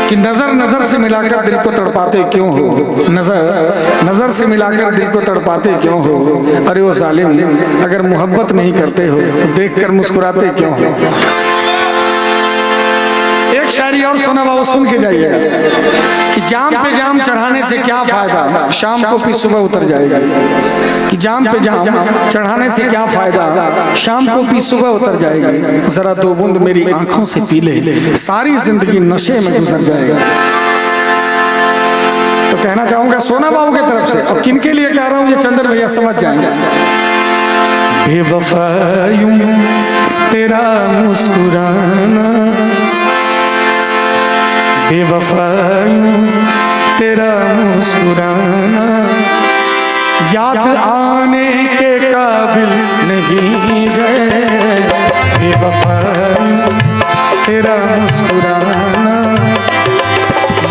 कि नजर नजर से मिलाकर दिल को तड़पाते क्यों हो, नजर नजर से मिलाकर दिल को तड़पाते क्यों हो। अरे वो जालिम, अगर मोहब्बत नहीं करते हो तो देखकर मुस्कुराते क्यों हो। एक शायरी और सुना बाबू, सुन के जाइएगा कि जाम पे जाम चढ़ाने से क्या फायदा, शाम को भी सुबह उतर जाएगा। कि जाम पे जाम चढ़ाने से क्या फायदा, शाम को भी सुबह उतर जाएगा। जरा दो बूंद मेरी आंखों से पी ले, सारी जिंदगी नशे में गुजर जाएगा। तो कहना चाहूंगा सोना बाबू की तरफ से, और किनके लिए कह रहा हूं ये चंदन भैया समझ जाएंगे। बेवफा यूं तेरा मुस्कुराना, बेवफा तेरा मुस्कुराना याद आने के काबिल नहीं है। बेवफा तेरा मुस्कुराना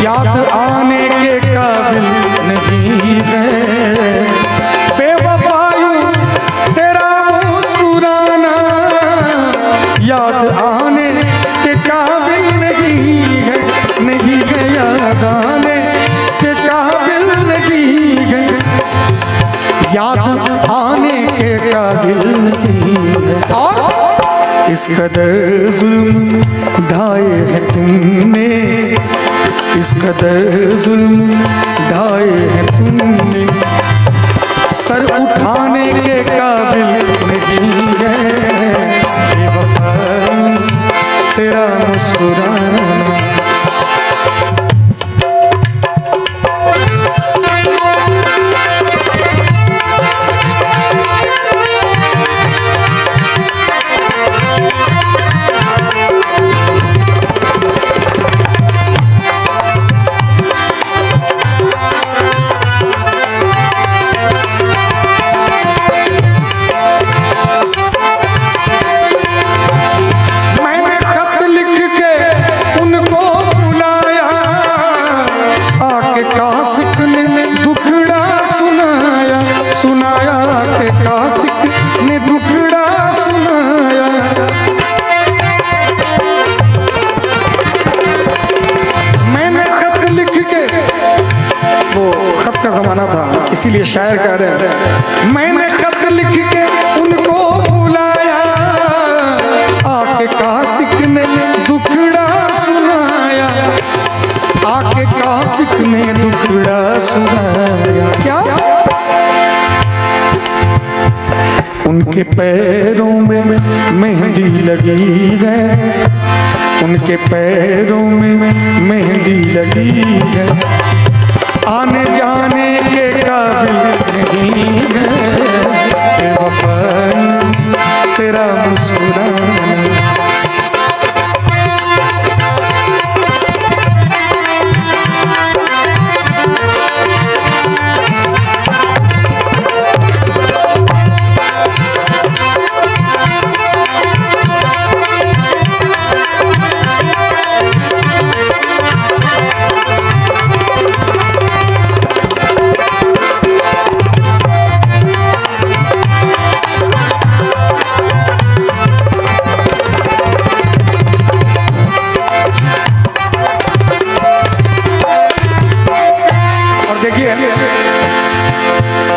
याद आने के काबिल नहीं है। बेवफा तेरा मुस्कुराना याद आने के काबिल नहीं है, नहीं है, याद आने के काबिल नहीं है, याद आने के काबिल नहीं है। और इस कदर जुल्म ढाए है तुमने, इस कदर जुल्म ढाए है तुमने, सर उठाने के काबिल नहीं है। बेवफा तेरा मुस्कुराना। इसीलिए शायर कह रहे हैं, मैंने खत लिख के उनको बुलाया, आके कासिक ने दुखड़ा सुनाया, आके कासिक ने दुखड़ा सुनाया। क्या उनके पैरों में मेहंदी लगी है, उनके पैरों में मेहंदी लगी है, आने जाने के काबिल नहीं है। बेवफा तेरा मुस्कुराना।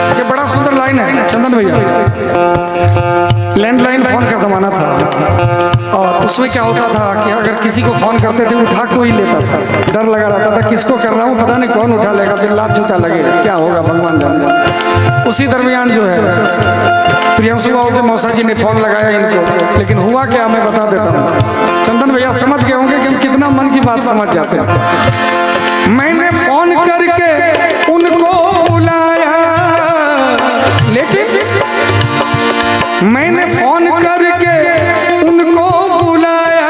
ये बड़ा सुंदर लाइन है चंदन भैया। लैंडलाइन फोन का जमाना था और उसमें क्या होता था कि अगर किसी को फोन करते थे उठा कोई लेता था, डर लगा रहता था किसको कर रहा हूँ पता नहीं कौन उठा लेगा, फिर लात जूता लगेगा, क्या होगा भगवान जाने। उसी दरमियान जो है प्रियंशु बाबू के मौसा जी ने फोन लगाया इनको, लेकिन हुआ क्या मैं बता देता हूँ। चंदन भैया समझ गए होंगे कि हम कितना मन की बात समझ जाते हैं। मैंने फोन करके उनको बुलाया, लेकिन मैंने फोन करके उनको बुलाया,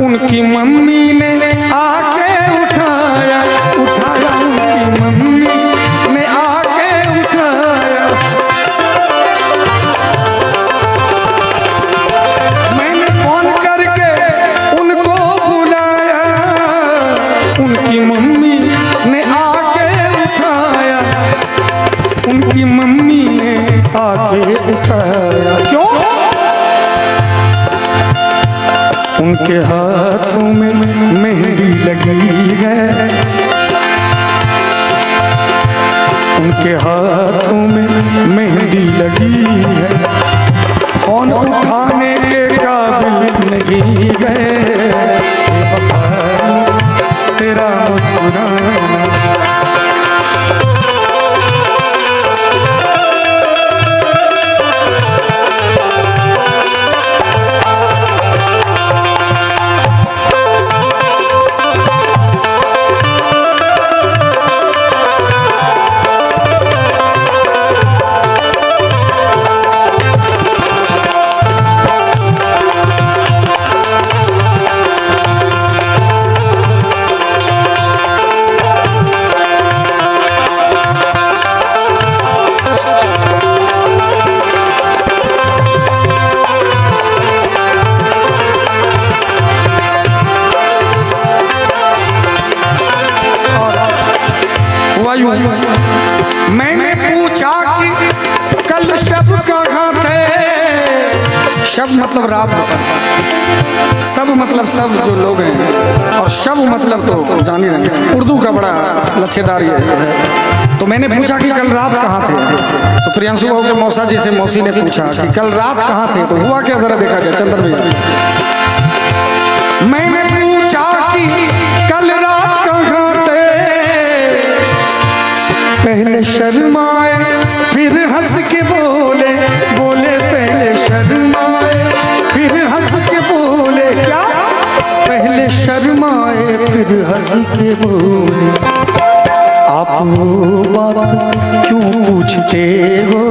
उनकी मम्मी ने आके उठाया, उठाया उनकी मम्मी ने आके उठाया। मैंने फोन करके उनको बुलाया, उनकी मम्मी ने आके उठाया, उनकी मम्मी ने आके उठाया। क्यों? उनके हाथों में मेहंदी लगी यूं, मैंने पूछा कि कल शब कहाँ थे। शब मतलब रात होता है, सब मतलब सब जो लोग हैं, और शब मतलब तो जान ही रहे, उर्दू का बड़ा लच्छेदार ये है। तो मैंने पूछा कि कल रात कहाँ थे। तो प्रियांशु बाबू के मौसा जी से मौसी ने पूछा कि कल रात कहाँ थे। तो हुआ क्या जरा देखा जाए चंद्र भैया। मैंने पूछा कि कल रात कहाँ थे, पहले शर्माए फिर हंस के बोले, बोले पहले शर्माए फिर हंस के बोले। क्या? पहले शर्माए फिर हंस के बोले, आप वो बात क्यों पूछते हो।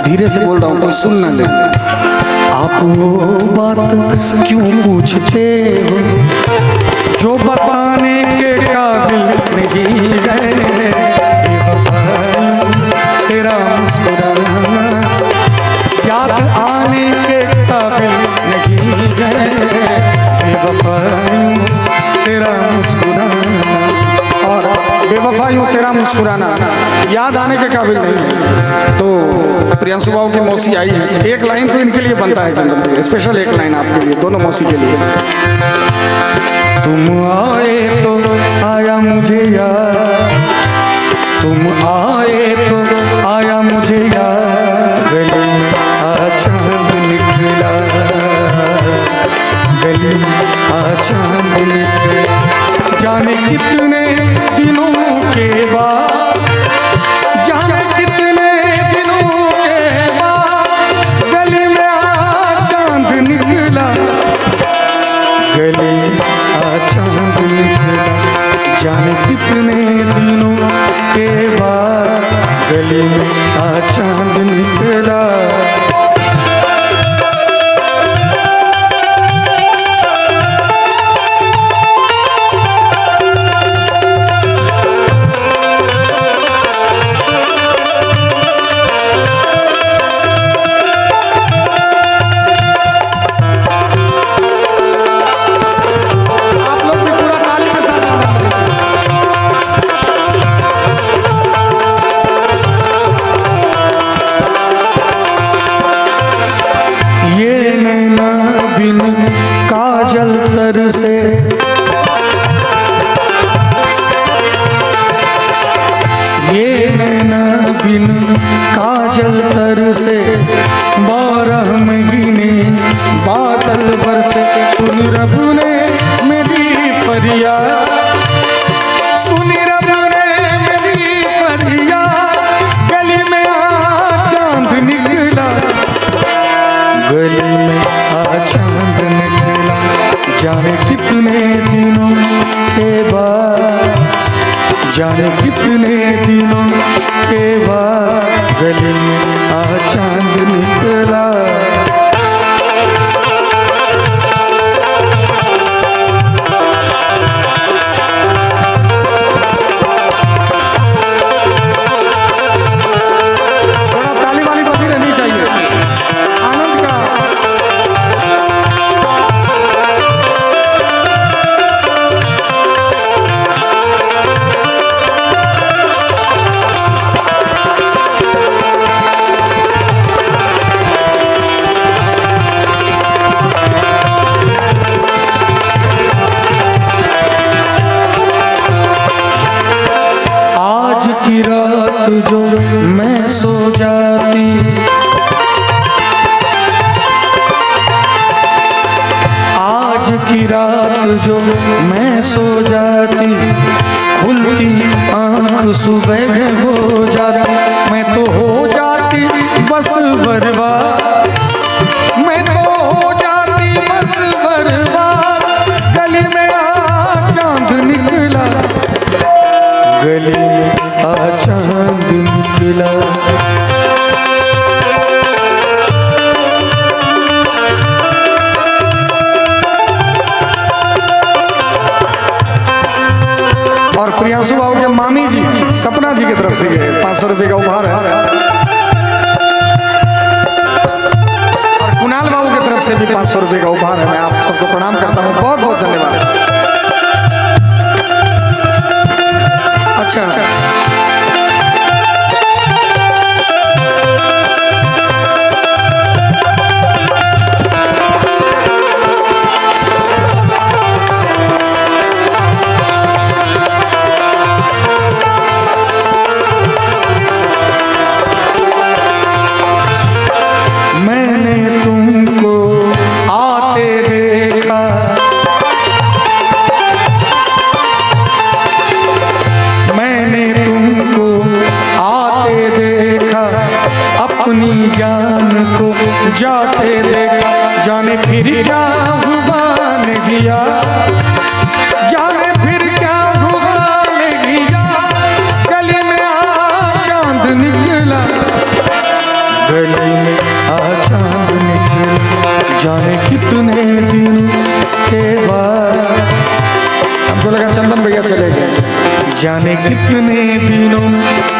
धीरे से बोल रहा हूँ, कोई सुन ना ले। आप वो बात क्यों पूछते हो जो बताने के काबिल नहीं गए। तेरा मुस्कुराना याद आने के काबिल नहीं गए। बेवफाइयों तेरा मुस्कुराना, और बेवफाइयों तेरा मुस्कुराना याद आने के काबिल नहीं है। तो प्रियांशु बाबू की मौसी आई है, तो एक लाइन तो इनके लिए बनता है चंदन भाई, स्पेशल एक लाइन आपके लिए, दोनों मौसी के लिए। तुम आए तो आया मुझे याद, तुम आए तो आया मुझे याद, गले में चांद निकला, गले में चांद निकला। जाने कितने दिनों के बाद, जाने कितने दिनों के बाद, गले में चांद निकला, गले में चांद निकला। जाने कितने दिनों के बाद, गले में चांद निकला। से ये नैना बिन काजल तर से, 12 महीने बादल बरसे। सुन रब ने मेरी फरियाद, सुन रब ने मेरी फरियाद, गली में चांद निकला, गली में चांद निकला। जाने कितने दिनों के बाद, जाने कितने दिनों के बाद, गले में चांद निकला। थोड़ा ताली वाली बात रहनी चाहिए, आनंद का। की रात जो मैं सो जाती, आज की रात जो मैं सो जाती, खुलती आँख सुबह हो जाती, मैं तो हो जाती बस बर्बाद, मैं तो हो जाती बस बर्बाद। गली में चांद निकला, गली में चांद निकला। और प्रियांशु बाबू के मामी जी सपना जी की तरफ से 500 रुपये का उपहार है, और कुणाल बाबू की तरफ से भी 500 रुपये का उपहार है। मैं आप सबको प्रणाम करता हूँ, बहुत बहुत धन्यवाद। अच्छा मैंने तुमको आते देखा, मैंने तुमको आते देखा, अपनी जान को जाते देखा। जाने फिर क्या भगवान किया, जाने फिर क्या भगवान किया। गली में आ चांद निकला, गली में आ चांद निकला। जाने कितने दिन के बाद, हमको लगा चंदन भैया चले गए। जाने कितने दिनों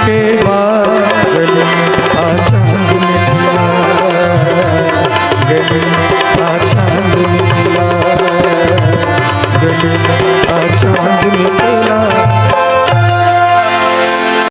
के बाद गली में आ चांद निकला, गली में आ चांद निकला, गली में आ चांद